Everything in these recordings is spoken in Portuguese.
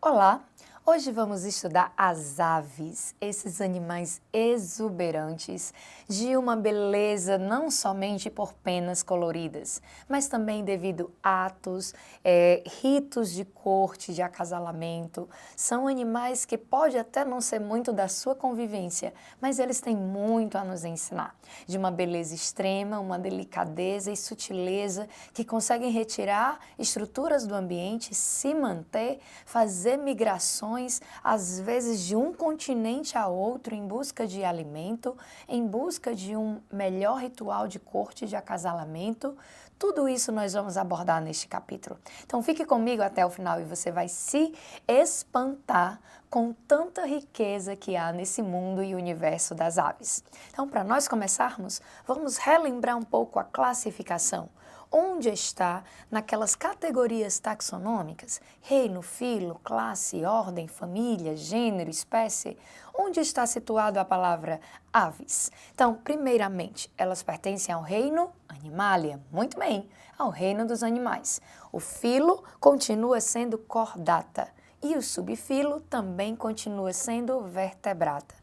Olá! Hoje vamos estudar as aves, esses animais exuberantes, de uma beleza não somente por penas coloridas, mas também devido a atos, ritos de corte, de acasalamento. São animais que pode até não ser muito da sua convivência, mas eles têm muito a nos ensinar. De uma beleza extrema, uma delicadeza e sutileza que conseguem retirar estruturas do ambiente, se manter, fazer migrações, às vezes de um continente a outro em busca de alimento, em busca de um melhor ritual de corte, de acasalamento. Tudo isso nós vamos abordar neste capítulo. Então fique comigo até o final e você vai se espantar com tanta riqueza que há nesse mundo e universo das aves. Então, para nós começarmos, vamos relembrar um pouco a classificação. Onde está naquelas categorias taxonômicas, reino, filo, classe, ordem, família, gênero, espécie, onde está situado a palavra aves? Então, primeiramente, elas pertencem ao reino Animalia, muito bem, ao reino dos animais. O filo continua sendo Chordata e o subfilo também continua sendo Vertebrata.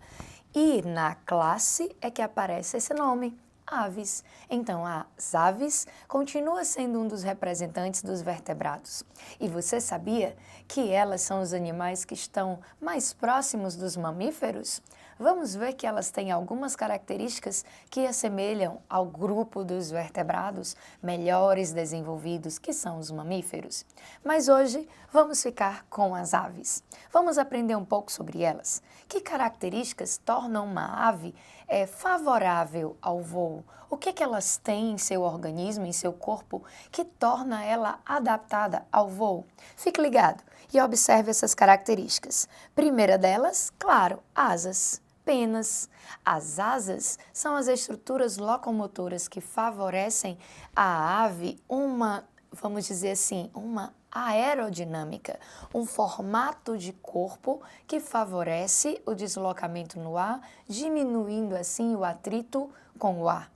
E na classe é que aparece esse nome, aves. Então, as aves continua sendo um dos representantes dos vertebrados. E você sabia que elas são os animais que estão mais próximos dos mamíferos? Vamos ver que elas têm algumas características que assemelham ao grupo dos vertebrados melhores desenvolvidos, que são os mamíferos. Mas hoje vamos ficar com as aves. Vamos aprender um pouco sobre elas. Que características tornam uma ave favorável ao voo? O que elas têm em seu organismo, em seu corpo, que torna ela adaptada ao voo? Fique ligado e observe essas características. Primeira delas, claro, asas. Penas. As asas são as estruturas locomotoras que favorecem à ave vamos dizer assim, uma aerodinâmica, um formato de corpo que favorece o deslocamento no ar, diminuindo assim o atrito com o ar.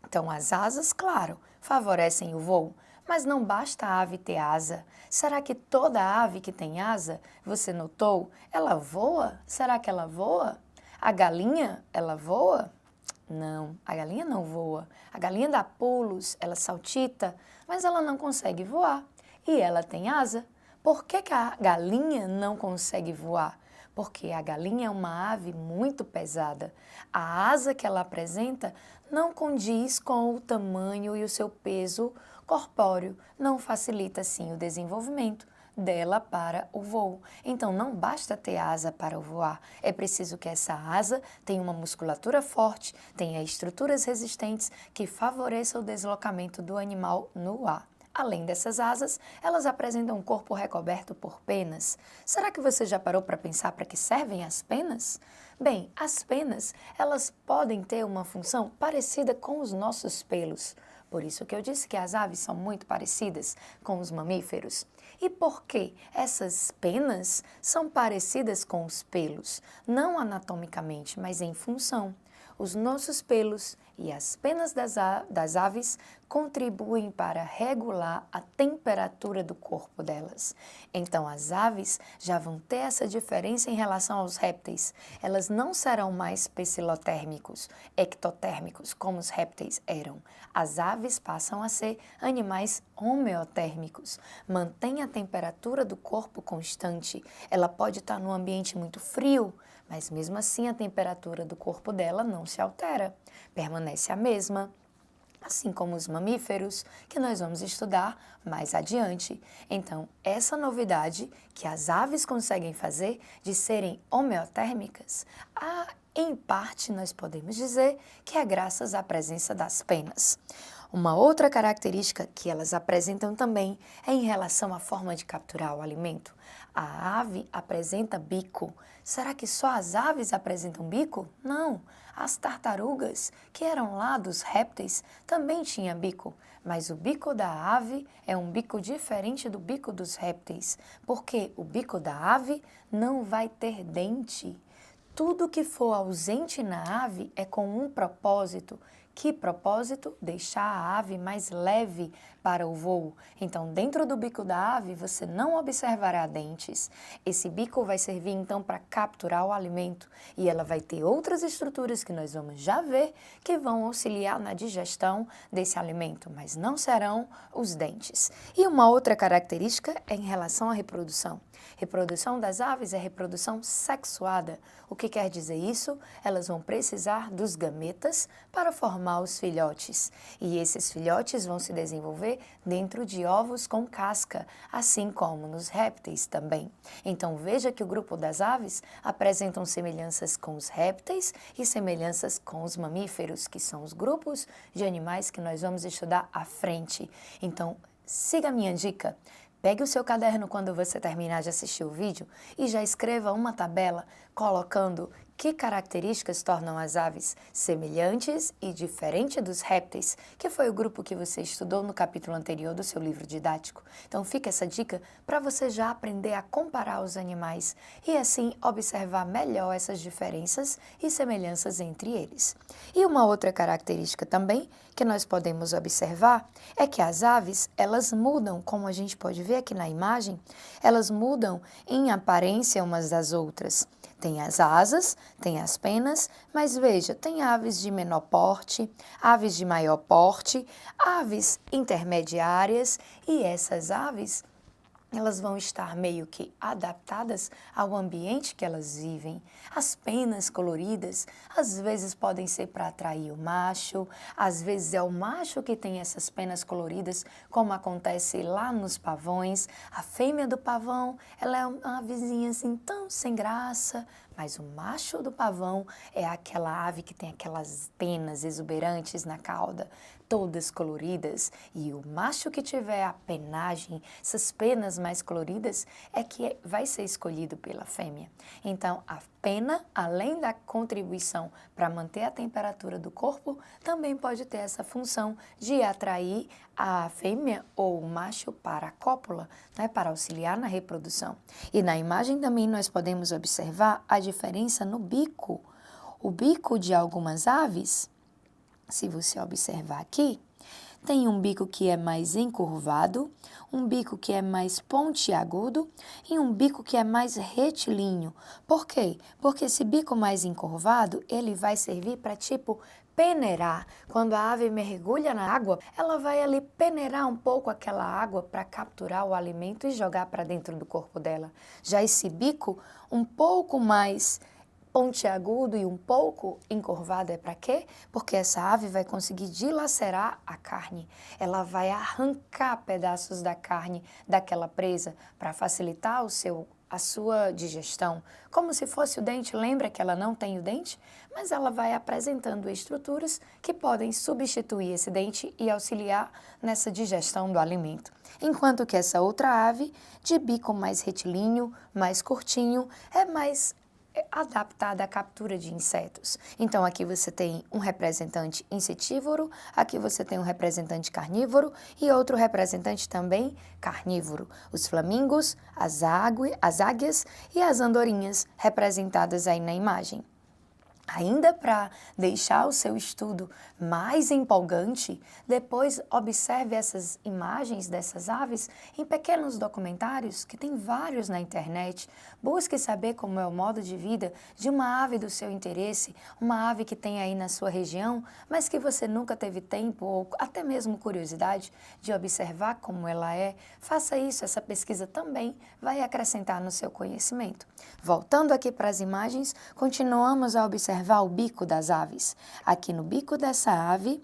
Então, as asas, claro, favorecem o voo, mas não basta a ave ter asa. Será que toda ave que tem asa, você notou, ela voa? Será que ela voa? A galinha, ela voa? Não, a galinha não voa. A galinha dá pulos, ela saltita, mas ela não consegue voar. E ela tem asa. Por que a galinha não consegue voar? Porque a galinha é uma ave muito pesada. A asa que ela apresenta não condiz com o tamanho e o seu peso corpóreo, não facilita assim o desenvolvimento dela para o voo. Então, não basta ter asa para voar, é preciso que essa asa tenha uma musculatura forte, tenha estruturas resistentes que favoreçam o deslocamento do animal no ar. Além dessas asas, elas apresentam um corpo recoberto por penas. Será que você já parou para pensar para que servem as penas? Bem, as penas, elas podem ter uma função parecida com os nossos pelos. Por isso que eu disse que as aves são muito parecidas com os mamíferos. E por que essas penas são parecidas com os pelos? Não anatomicamente, mas em função. Os nossos pelos e as penas das aves contribuem para regular a temperatura do corpo delas. Então, as aves já vão ter essa diferença em relação aos répteis. Elas não serão mais pecilotérmicos, ectotérmicos, como os répteis eram. As aves passam a ser animais homeotérmicos. Mantém a temperatura do corpo constante. Ela pode estar num ambiente muito frio, mas mesmo assim a temperatura do corpo dela não se altera, permanece a mesma, assim como os mamíferos, que nós vamos estudar mais adiante. Então, essa novidade que as aves conseguem fazer de serem homeotérmicas, em parte nós podemos dizer que é graças à presença das penas. Uma outra característica que elas apresentam também é em relação à forma de capturar o alimento. A ave apresenta bico. Será que só as aves apresentam bico? Não. As tartarugas, que eram lá dos répteis, também tinham bico. Mas o bico da ave é um bico diferente do bico dos répteis, porque o bico da ave não vai ter dente. Tudo que for ausente na ave é com um propósito, Que propósito? Deixar a ave mais leve para o voo. Então, dentro do bico da ave, você não observará dentes. Esse bico vai servir, então, para capturar o alimento. E ela vai ter outras estruturas que nós vamos já ver que vão auxiliar na digestão desse alimento, mas não serão os dentes. E uma outra característica é em relação à reprodução. Reprodução das aves é reprodução sexuada. O que quer dizer isso? Elas vão precisar dos gametas para formar os filhotes. E esses filhotes vão se desenvolver dentro de ovos com casca, assim como nos répteis também. Então veja que o grupo das aves apresentam semelhanças com os répteis e semelhanças com os mamíferos, que são os grupos de animais que nós vamos estudar à frente. Então, siga a minha dica. Pegue o seu caderno quando você terminar de assistir o vídeo e já escreva uma tabela colocando que características tornam as aves semelhantes e diferentes dos répteis, que foi o grupo que você estudou no capítulo anterior do seu livro didático. Então fica essa dica para você já aprender a comparar os animais e assim observar melhor essas diferenças e semelhanças entre eles. E uma outra característica também que nós podemos observar é que as aves, elas mudam, como a gente pode ver aqui na imagem, elas mudam em aparência umas das outras. Tem as asas, tem as penas, mas veja, tem aves de menor porte, aves de maior porte, aves intermediárias e essas aves elas vão estar meio que adaptadas ao ambiente que elas vivem. As penas coloridas, às vezes podem ser para atrair o macho, às vezes é o macho que tem essas penas coloridas, como acontece lá nos pavões. A fêmea do pavão, ela é uma avezinha assim tão sem graça, mas o macho do pavão é aquela ave que tem aquelas penas exuberantes na cauda, todas coloridas, e o macho que tiver a penagem, essas penas mais coloridas, é que vai ser escolhido pela fêmea. Então, a pena, além da contribuição para manter a temperatura do corpo, também pode ter essa função de atrair a fêmea ou o macho para a cópula, né, para auxiliar na reprodução. E na imagem também nós podemos observar a diferença no bico. O bico de algumas aves, se você observar aqui, tem um bico que é mais encurvado, um bico que é mais pontiagudo e um bico que é mais retilíneo. Por quê? Porque esse bico mais encurvado, ele vai servir para tipo peneirar. Quando a ave mergulha na água, ela vai ali peneirar um pouco aquela água para capturar o alimento e jogar para dentro do corpo dela. Já esse bico um pouco mais pontiagudo e um pouco encurvado é para quê? Porque essa ave vai conseguir dilacerar a carne. Ela vai arrancar pedaços da carne daquela presa para facilitar a sua digestão. Como se fosse o dente, lembra que ela não tem o dente? Mas ela vai apresentando estruturas que podem substituir esse dente e auxiliar nessa digestão do alimento. Enquanto que essa outra ave, de bico mais retilíneo, mais curtinho, é mais adaptada à captura de insetos. Então, aqui você tem um representante insetívoro, aqui você tem um representante carnívoro e outro representante também carnívoro. Os flamingos, as águias e as andorinhas representadas aí na imagem. Ainda para deixar o seu estudo mais empolgante, depois observe essas imagens dessas aves em pequenos documentários, que tem vários na internet. Busque saber como é o modo de vida de uma ave do seu interesse, uma ave que tem aí na sua região, mas que você nunca teve tempo ou até mesmo curiosidade de observar como ela é. Faça isso, essa pesquisa também vai acrescentar no seu conhecimento. Voltando aqui para as imagens, continuamos a observar o bico das aves. Aqui no bico dessa ave,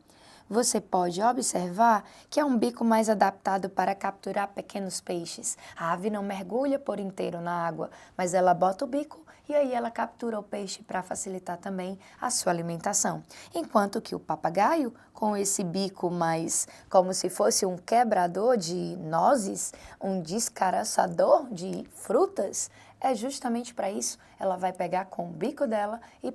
você pode observar que é um bico mais adaptado para capturar pequenos peixes. A ave não mergulha por inteiro na água, mas ela bota o bico e aí ela captura o peixe para facilitar também a sua alimentação. Enquanto que o papagaio, com esse bico mais como se fosse um quebrador de nozes, um descaraçador de frutas, é justamente para isso. Ela vai pegar com o bico dela e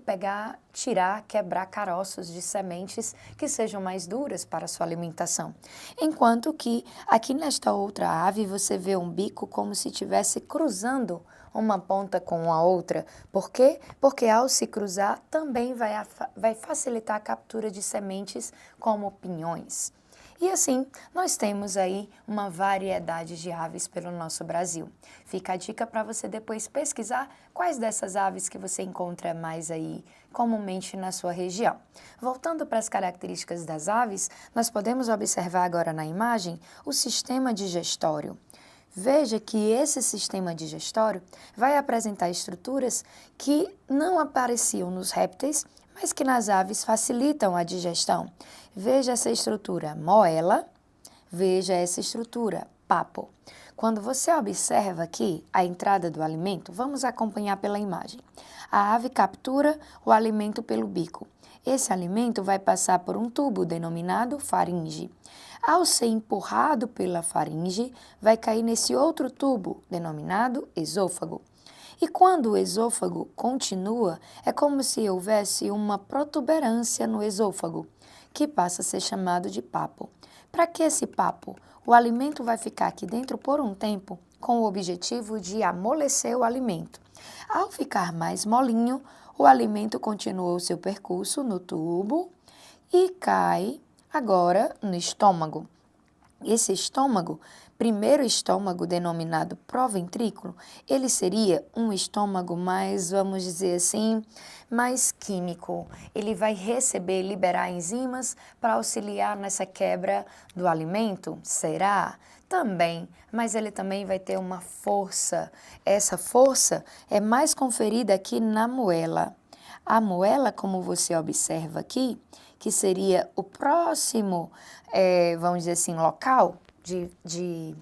tirar, quebrar caroços de sementes que sejam mais duras para a sua alimentação. Enquanto que aqui nesta outra ave você vê um bico como se estivesse cruzando uma ponta com a outra. Por quê? Porque ao se cruzar também vai facilitar a captura de sementes como pinhões. E assim, nós temos aí uma variedade de aves pelo nosso Brasil. Fica a dica para você depois pesquisar quais dessas aves que você encontra mais aí comumente na sua região. Voltando para as características das aves, nós podemos observar agora na imagem o sistema digestório. Veja que esse sistema digestório vai apresentar estruturas que não apareciam nos répteis, mas que nas aves facilitam a digestão. Veja essa estrutura moela, veja essa estrutura papo. Quando você observa aqui a entrada do alimento, vamos acompanhar pela imagem. A ave captura o alimento pelo bico. Esse alimento vai passar por um tubo denominado faringe. Ao ser empurrado pela faringe, vai cair nesse outro tubo denominado esôfago. E quando o esôfago continua, é como se houvesse uma protuberância no esôfago, que passa a ser chamado de papo. Para que esse papo? O alimento vai ficar aqui dentro por um tempo, com o objetivo de amolecer o alimento. Ao ficar mais molinho, o alimento continua o seu percurso no tubo e cai agora no estômago. Esse estômago, primeiro estômago denominado proventrículo, ele seria um estômago mais, vamos dizer assim, mais químico. Ele vai liberar enzimas para auxiliar nessa quebra do alimento? Será? Também, mas ele também vai ter uma força. Essa força é mais conferida aqui na moela. A moela, como você observa aqui, que seria o próximo, vamos dizer assim, local de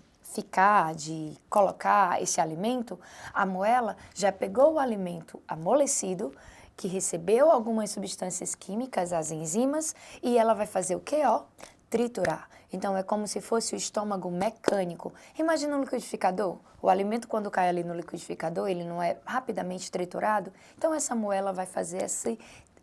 colocar esse alimento, a moela já pegou o alimento amolecido, que recebeu algumas substâncias químicas, as enzimas, e ela vai fazer o quê? Triturar. Então, é como se fosse o estômago mecânico. Imagina um liquidificador. O alimento, quando cai ali no liquidificador, ele não é rapidamente triturado. Então, essa moela vai fazer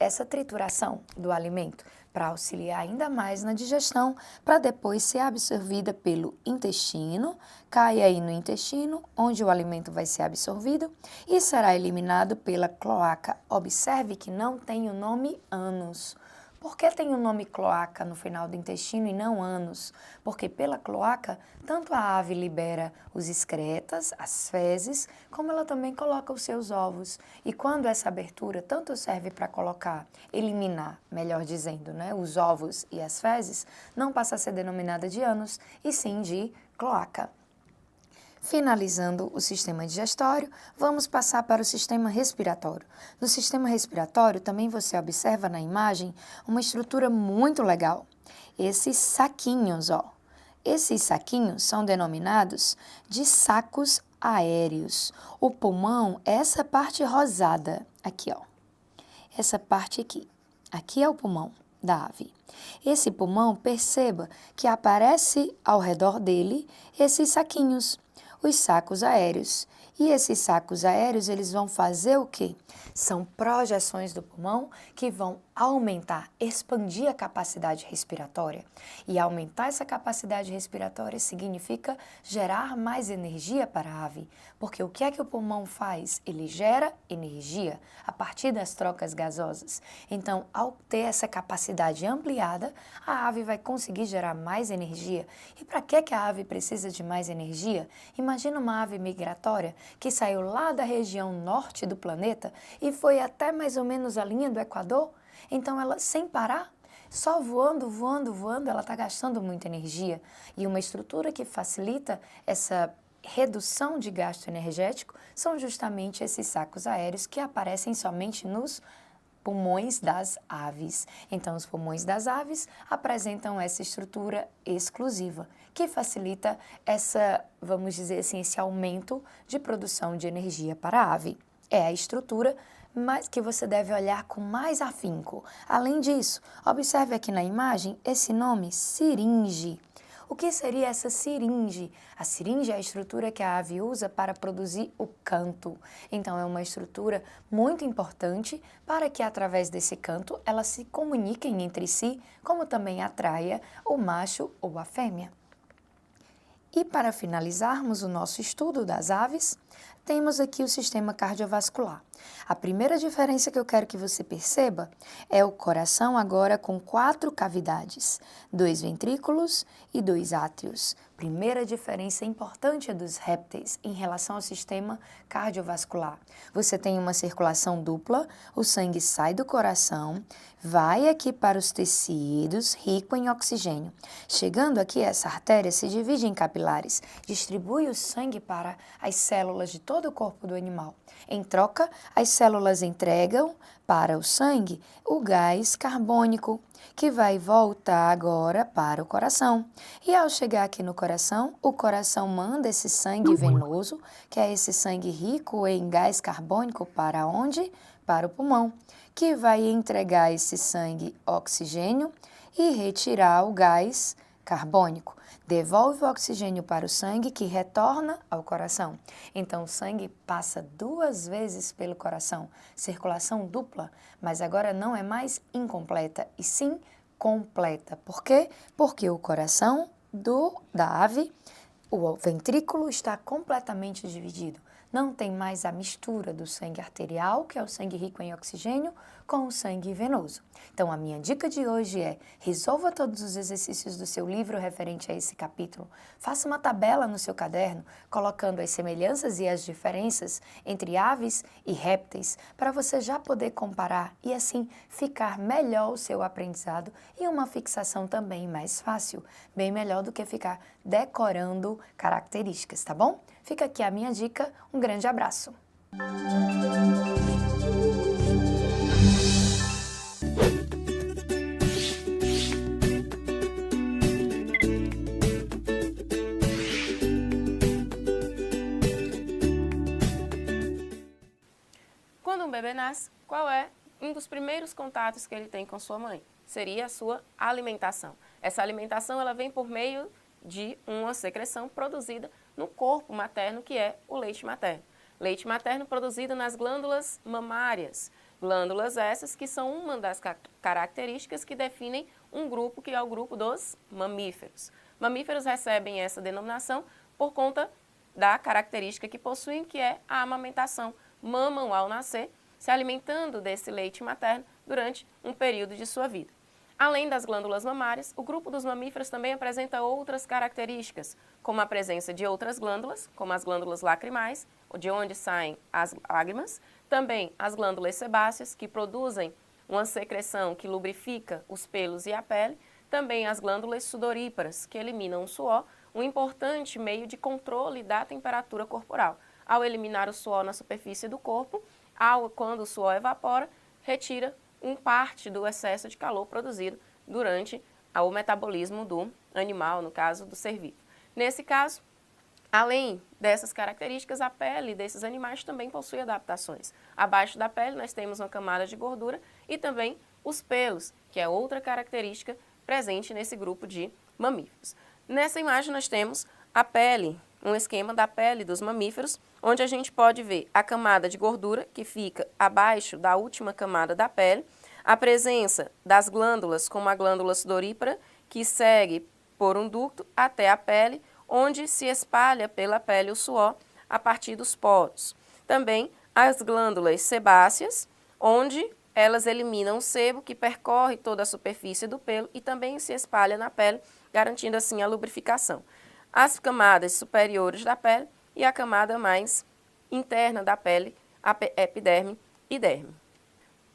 essa trituração do alimento para auxiliar ainda mais na digestão, para depois ser absorvida pelo intestino, cai aí no intestino, onde o alimento vai ser absorvido e será eliminado pela cloaca. Observe que não tem o nome ânus. Por que tem o nome cloaca no final do intestino e não ânus? Porque pela cloaca, tanto a ave libera os excretas, as fezes, como ela também coloca os seus ovos. E quando essa abertura tanto serve para eliminar, melhor dizendo, né, os ovos e as fezes, não passa a ser denominada de ânus, e sim de cloaca. Finalizando o sistema digestório, vamos passar para o sistema respiratório. No sistema respiratório, também você observa na imagem uma estrutura muito legal. Esses saquinhos, esses saquinhos são denominados de sacos aéreos. O pulmão é essa parte rosada, aqui, essa parte aqui. Aqui é o pulmão da ave. Esse pulmão, perceba que aparece ao redor dele esses saquinhos, os sacos aéreos. E esses sacos aéreos, eles vão fazer o quê? São projeções do pulmão que vão aumentar, expandir a capacidade respiratória. E aumentar essa capacidade respiratória significa gerar mais energia para a ave. Porque o que é que o pulmão faz? Ele gera energia a partir das trocas gasosas. Então, ao ter essa capacidade ampliada, a ave vai conseguir gerar mais energia. E para que a ave precisa de mais energia? Imagina uma ave migratória que saiu lá da região norte do planeta e foi até mais ou menos a linha do Equador. Então, ela, sem parar, só voando, ela está gastando muita energia. E uma estrutura que facilita essa redução de gasto energético são justamente esses sacos aéreos que aparecem somente nos pulmões das aves. Então, os pulmões das aves apresentam essa estrutura exclusiva, que facilita vamos dizer assim, esse aumento de produção de energia para a ave. É a estrutura mas que você deve olhar com mais afinco. Além disso, observe aqui na imagem esse nome, siringe. O que seria essa siringe? A siringe é a estrutura que a ave usa para produzir o canto. Então, é uma estrutura muito importante para que, através desse canto, elas se comuniquem entre si, como também atraia o macho ou a fêmea. E para finalizarmos o nosso estudo das aves, temos aqui o sistema cardiovascular. A primeira diferença que eu quero que você perceba é o coração agora com 4 cavidades, 2 ventrículos e 2 átrios. Primeira diferença importante dos répteis em relação ao sistema cardiovascular. Você tem uma circulação dupla, o sangue sai do coração, vai aqui para os tecidos, rico em oxigênio. Chegando aqui, essa artéria se divide em capilares, distribui o sangue para as células de todo o corpo do animal. Em troca, as células entregam para o sangue o gás carbônico, que vai voltar agora para o coração. E ao chegar aqui no coração, o coração manda esse sangue venoso, que é esse sangue rico em gás carbônico, para onde? Para o pulmão, que vai entregar esse sangue oxigênio e retirar o gás carbônico. Devolve o oxigênio para o sangue, que retorna ao coração. Então, o sangue passa 2 vezes pelo coração, circulação dupla, mas agora não é mais incompleta, e sim completa. Por quê? Porque o coração da ave, o ventrículo, está completamente dividido. Não tem mais a mistura do sangue arterial, que é o sangue rico em oxigênio, com o sangue venoso. Então, a minha dica de hoje é: resolva todos os exercícios do seu livro referente a esse capítulo. Faça uma tabela no seu caderno, colocando as semelhanças e as diferenças entre aves e répteis, para você já poder comparar e assim ficar melhor o seu aprendizado e uma fixação também mais fácil, bem melhor do que ficar decorando características, tá bom? Fica aqui a minha dica, um grande abraço! Quando um bebê nasce, qual é um dos primeiros contatos que ele tem com sua mãe? Seria a sua alimentação. Essa alimentação ela vem por meio de uma secreção produzida no corpo materno, que é o leite materno. Leite materno produzido nas glândulas mamárias. Glândulas essas que são uma das características que definem um grupo, que é o grupo dos mamíferos. Mamíferos recebem essa denominação por conta da característica que possuem, que é a amamentação. Mamam ao nascer, se alimentando desse leite materno durante um período de sua vida. Além das glândulas mamárias, o grupo dos mamíferos também apresenta outras características, como a presença de outras glândulas, como as glândulas lacrimais, de onde saem as lágrimas, também as glândulas sebáceas, que produzem uma secreção que lubrifica os pelos e a pele, também as glândulas sudoríparas, que eliminam o suor, um importante meio de controle da temperatura corporal. Ao eliminar o suor na superfície do corpo, quando o suor evapora, retira parte do excesso de calor produzido durante o metabolismo do animal, no caso do ser vivo. Nesse caso, além dessas características, a pele desses animais também possui adaptações. Abaixo da pele nós temos uma camada de gordura e também os pelos, que é outra característica presente nesse grupo de mamíferos. Nessa imagem nós temos a pele, um esquema da pele dos mamíferos, onde a gente pode ver a camada de gordura, que fica abaixo da última camada da pele, a presença das glândulas, como a glândula sudorípara, que segue por um ducto até a pele, onde se espalha pela pele o suor a partir dos poros. Também as glândulas sebáceas, onde elas eliminam o sebo que percorre toda a superfície do pelo e também se espalha na pele, garantindo assim a lubrificação. As camadas superiores da pele e a camada mais interna da pele, a epiderme e derme.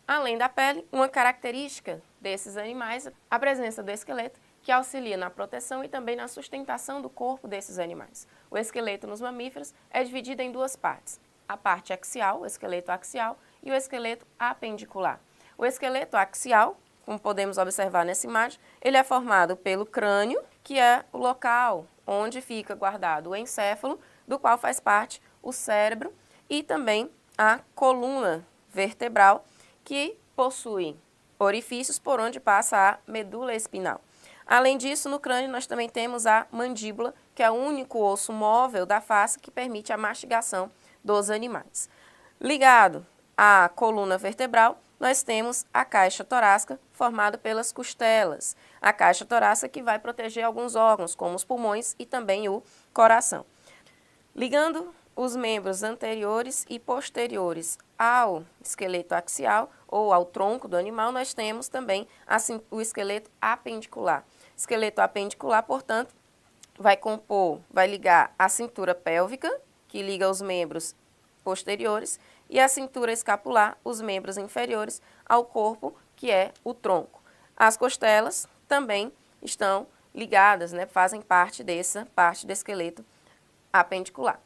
Além da pele, uma característica desses animais é a presença do esqueleto, que auxilia na proteção e também na sustentação do corpo desses animais. O esqueleto nos mamíferos é dividido em 2 partes, a parte axial, o esqueleto axial, e o esqueleto apendicular. O esqueleto axial, como podemos observar nessa imagem, ele é formado pelo crânio, que é o local onde fica guardado o encéfalo, do qual faz parte o cérebro, e também a coluna vertebral, que possui orifícios por onde passa a medula espinal. Além disso, no crânio nós também temos a mandíbula, que é o único osso móvel da face que permite a mastigação dos animais. Ligado à coluna vertebral, nós temos a caixa torácica, formada pelas costelas. A caixa torácica que vai proteger alguns órgãos, como os pulmões e também o coração. Ligando os membros anteriores e posteriores ao esqueleto axial ou ao tronco do animal, nós temos também o esqueleto apendicular. Esqueleto apendicular, portanto, vai ligar a cintura pélvica, que liga os membros posteriores, e a cintura escapular, os membros inferiores, ao corpo, que é o tronco. As costelas também estão ligadas, né, fazem parte dessa parte do esqueleto apendicular.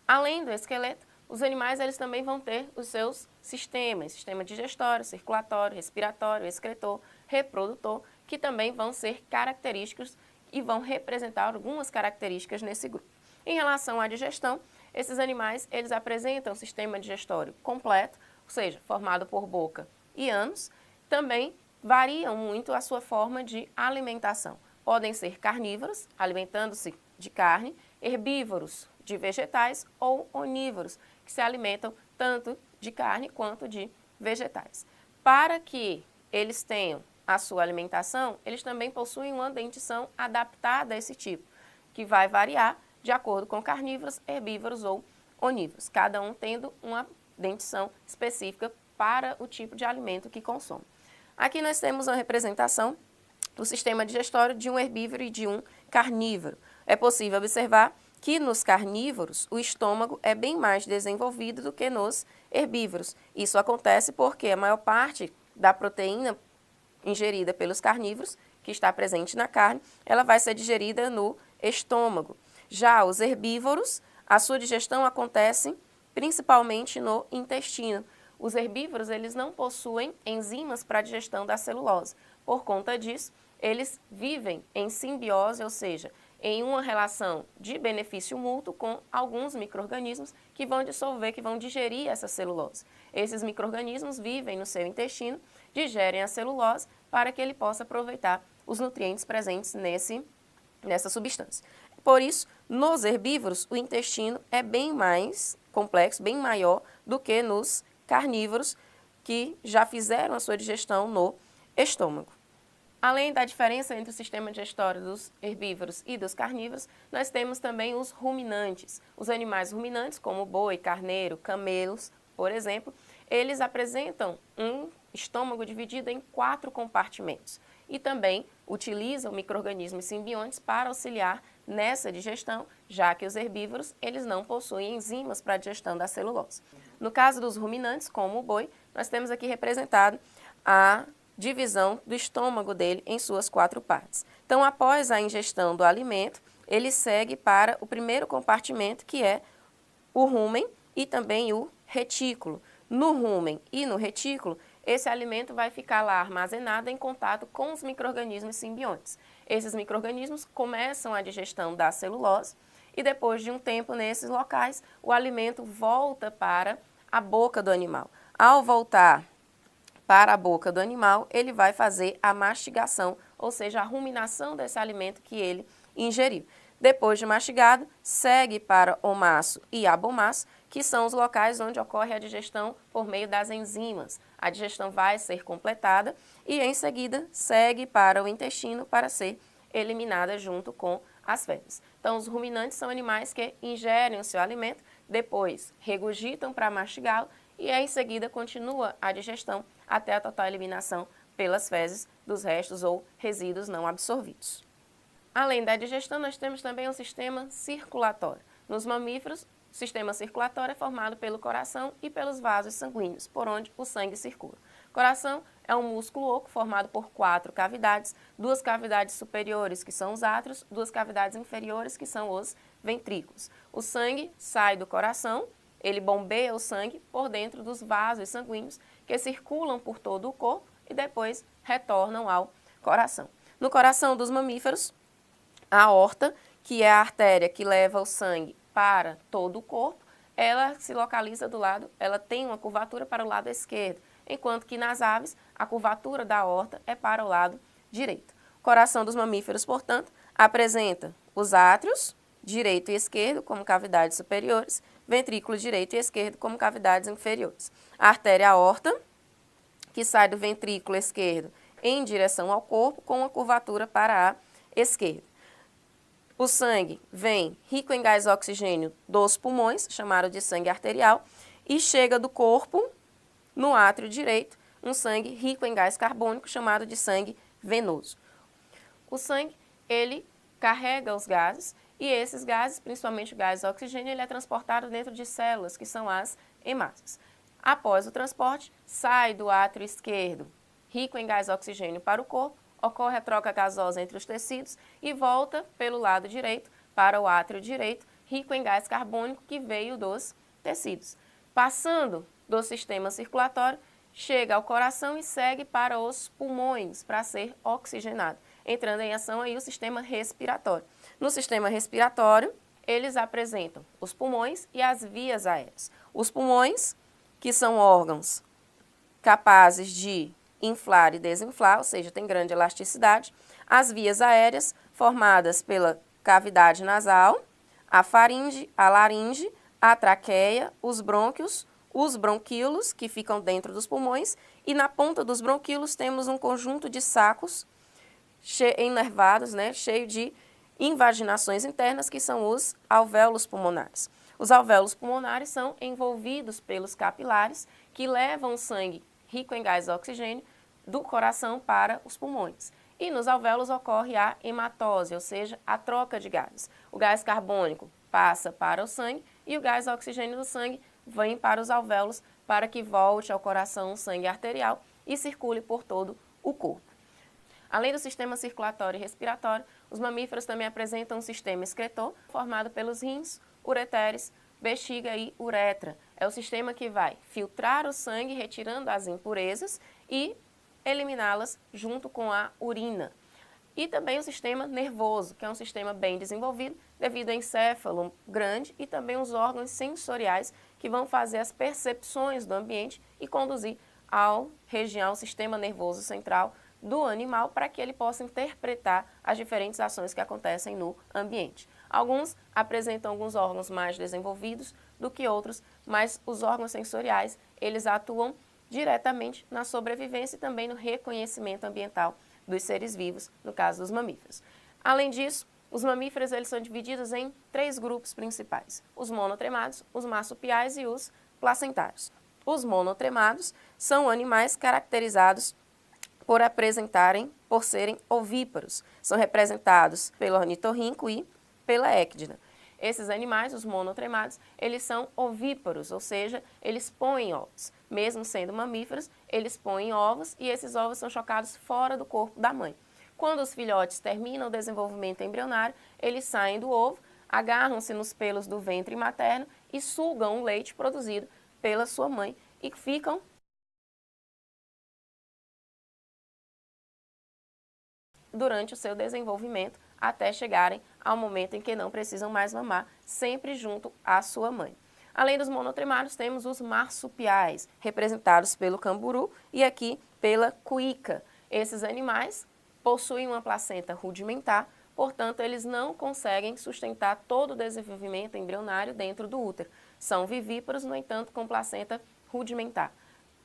Além do esqueleto, os animais eles também vão ter os seus sistemas, sistema digestório, circulatório, respiratório, excretor, reprodutor, que também vão ser característicos e vão representar algumas características nesse grupo. Em relação à digestão, esses animais eles apresentam um sistema digestório completo, ou seja, formado por boca e ânus, também variam muito a sua forma de alimentação. Podem ser carnívoros, alimentando-se de carne, herbívoros, de vegetais, ou onívoros, que se alimentam tanto de carne quanto de vegetais. Para que eles tenham a sua alimentação, eles também possuem uma dentição adaptada a esse tipo, que vai variar de acordo com carnívoros, herbívoros ou onívoros, cada um tendo uma dentição específica para o tipo de alimento que consome. Aqui nós temos uma representação do sistema digestório de um herbívoro e de um carnívoro. É possível observar que nos carnívoros o estômago é bem mais desenvolvido do que nos herbívoros. Isso acontece porque a maior parte da proteína ingerida pelos carnívoros, que está presente na carne, ela vai ser digerida no estômago. Já os herbívoros, a sua digestão acontece principalmente no intestino. Os herbívoros, eles não possuem enzimas para a digestão da celulose. Por conta disso, eles vivem em simbiose, ou seja, em uma relação de benefício mútuo com alguns micro-organismos que vão dissolver, que vão digerir essa celulose. Esses micro-organismos vivem no seu intestino, digerem a celulose para que ele possa aproveitar os nutrientes presentes nessa substância. Por isso, nos herbívoros, o intestino é bem mais complexo, bem maior do que nos carnívoros, que já fizeram a sua digestão no estômago. Além da diferença entre o sistema digestório dos herbívoros e dos carnívoros, nós temos também os ruminantes. Os animais ruminantes, como boi, carneiro, camelos, por exemplo, eles apresentam um estômago dividido em 4 compartimentos e também utilizam micro-organismos simbiontes para auxiliar nessa digestão, já que os herbívoros eles não possuem enzimas para a digestão da celulose. No caso dos ruminantes, como o boi, nós temos aqui representado a divisão do estômago dele em suas 4 partes. Então, após a ingestão do alimento, ele segue para o primeiro compartimento, que é o rúmen e também o retículo. No rúmen e no retículo, esse alimento vai ficar lá armazenado em contato com os micro-organismos simbiontes. Esses micro-organismos começam a digestão da celulose e depois de um tempo nesses locais, o alimento volta para a boca do animal. Ao voltar para a boca do animal, ele vai fazer a mastigação, ou seja, a ruminação desse alimento que ele ingeriu. Depois de mastigado, segue para o maço e abomaço, que são os locais onde ocorre a digestão por meio das enzimas. A digestão vai ser completada e, em seguida, segue para o intestino para ser eliminada junto com as fezes. Então, os ruminantes são animais que ingerem o seu alimento, depois regurgitam para mastigá-lo e, em seguida, continua a digestão até a total eliminação pelas fezes dos restos ou resíduos não absorvidos. Além da digestão, nós temos também um sistema circulatório. Nos mamíferos, o sistema circulatório é formado pelo coração e pelos vasos sanguíneos, por onde o sangue circula. O coração é um músculo oco formado por 4 cavidades, 2 cavidades superiores, que são os átrios, 2 cavidades inferiores, que são os ventrículos. O sangue sai do coração, ele bombeia o sangue por dentro dos vasos sanguíneos, que circulam por todo o corpo e depois retornam ao coração. No coração dos mamíferos, a aorta, que é a artéria que leva o sangue para todo o corpo, ela se localiza do lado, ela tem uma curvatura para o lado esquerdo, enquanto que nas aves a curvatura da aorta é para o lado direito. O coração dos mamíferos, portanto, apresenta os átrios, direito e esquerdo, como cavidades superiores, ventrículo direito e esquerdo, como cavidades inferiores. A artéria aorta, que sai do ventrículo esquerdo em direção ao corpo, com uma curvatura para a esquerda. O sangue vem rico em gás oxigênio dos pulmões, chamado de sangue arterial, e chega do corpo, no átrio direito, um sangue rico em gás carbônico, chamado de sangue venoso. O sangue, ele carrega os gases, e esses gases, principalmente o gás oxigênio, ele é transportado dentro de células, que são as hemácias. Após o transporte, sai do átrio esquerdo, rico em gás oxigênio, para o corpo, ocorre a troca gasosa entre os tecidos e volta pelo lado direito para o átrio direito, rico em gás carbônico que veio dos tecidos. Passando do sistema circulatório, chega ao coração e segue para os pulmões para ser oxigenado, entrando em ação aí o sistema respiratório. No sistema respiratório, eles apresentam os pulmões e as vias aéreas. Os pulmões, que são órgãos capazes de inflar e desinflar, ou seja, tem grande elasticidade. As vias aéreas, formadas pela cavidade nasal, a faringe, a laringe, a traqueia, os brônquios, os bronquíolos, que ficam dentro dos pulmões, e na ponta dos bronquíolos temos um conjunto de sacos enervados, né, cheio de invaginações internas, que são os alvéolos pulmonares. Os alvéolos pulmonares são envolvidos pelos capilares, que levam o sangue rico em gás oxigênio do coração para os pulmões. E nos alvéolos ocorre a hematose, ou seja, a troca de gases. O gás carbônico passa para o sangue e o gás oxigênio do sangue vem para os alvéolos para que volte ao coração o sangue arterial e circule por todo o corpo. Além do sistema circulatório e respiratório, os mamíferos também apresentam um sistema excretor formado pelos rins, ureteres, bexiga e uretra. É o sistema que vai filtrar o sangue, retirando as impurezas e eliminá-las junto com a urina. E também o sistema nervoso, que é um sistema bem desenvolvido devido ao encéfalo grande e também os órgãos sensoriais que vão fazer as percepções do ambiente e conduzir ao sistema nervoso central do animal para que ele possa interpretar as diferentes ações que acontecem no ambiente. Alguns apresentam alguns órgãos mais desenvolvidos do que outros, mas os órgãos sensoriais, eles atuam diretamente na sobrevivência e também no reconhecimento ambiental dos seres vivos, no caso dos mamíferos. Além disso, os mamíferos eles são divididos em 3 grupos principais: os monotremados, os marsupiais e os placentários. Os monotremados são animais caracterizados por serem ovíparos. São representados pelo ornitorrinco e pela équidna. Esses animais, os monotremados, eles são ovíparos, ou seja, eles põem ovos. Mesmo sendo mamíferos, eles põem ovos e esses ovos são chocados fora do corpo da mãe. Quando os filhotes terminam o desenvolvimento embrionário, eles saem do ovo, agarram-se nos pelos do ventre materno e sugam o leite produzido pela sua mãe e ficam durante o seu desenvolvimento até chegarem ao momento em que não precisam mais mamar, sempre junto à sua mãe. Além dos monotremados, temos os marsupiais, representados pelo camburu e aqui pela cuíca. Esses animais possuem uma placenta rudimentar, portanto, eles não conseguem sustentar todo o desenvolvimento embrionário dentro do útero. São vivíparos, no entanto, com placenta rudimentar.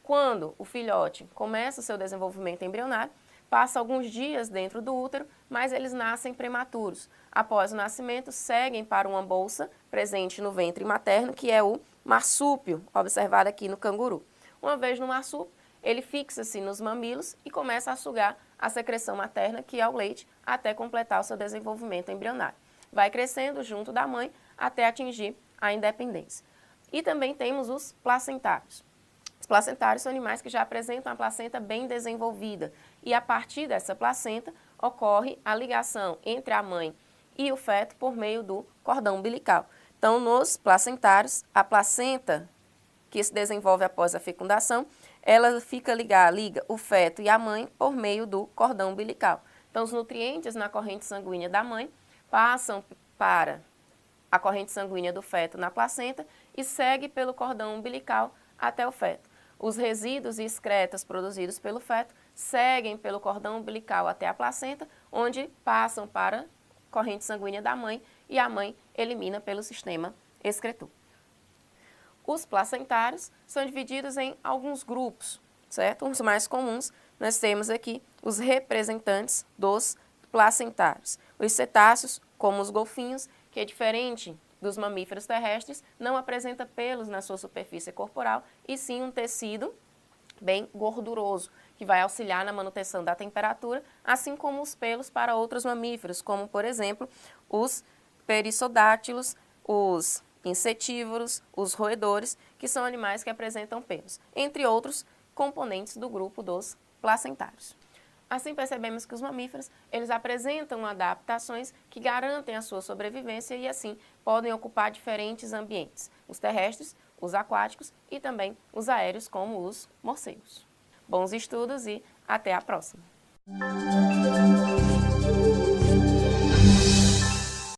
Quando o filhote começa o seu desenvolvimento embrionário, passa alguns dias dentro do útero, mas eles nascem prematuros. Após o nascimento, seguem para uma bolsa presente no ventre materno, que é o marsúpio, observado aqui no canguru. Uma vez no marsúpio, ele fixa-se nos mamilos e começa a sugar a secreção materna, que é o leite, até completar o seu desenvolvimento embrionário. Vai crescendo junto da mãe até atingir a independência. E também temos os placentários. Os placentários são animais que já apresentam a placenta bem desenvolvida e a partir dessa placenta ocorre a ligação entre a mãe e o feto por meio do cordão umbilical. Então, nos placentários, a placenta que se desenvolve após a fecundação, ela liga o feto e a mãe por meio do cordão umbilical. Então, os nutrientes na corrente sanguínea da mãe passam para a corrente sanguínea do feto na placenta e segue pelo cordão umbilical até o feto. Os resíduos e excretas produzidos pelo feto seguem pelo cordão umbilical até a placenta, onde passam para a corrente sanguínea da mãe e a mãe elimina pelo sistema excretor. Os placentários são divididos em alguns grupos, certo? Os mais comuns, nós temos aqui os representantes dos placentários. Os cetáceos, como os golfinhos, que é diferente dos mamíferos terrestres, não apresenta pelos na sua superfície corporal e sim um tecido bem gorduroso, que vai auxiliar na manutenção da temperatura, assim como os pelos para outros mamíferos, como, por exemplo, os perissodátilos, os insetívoros, os roedores, que são animais que apresentam pelos, entre outros componentes do grupo dos placentários. Assim percebemos que os mamíferos, eles apresentam adaptações que garantem a sua sobrevivência e assim podem ocupar diferentes ambientes, os terrestres, os aquáticos e também os aéreos, como os morcegos. Bons estudos e até a próxima!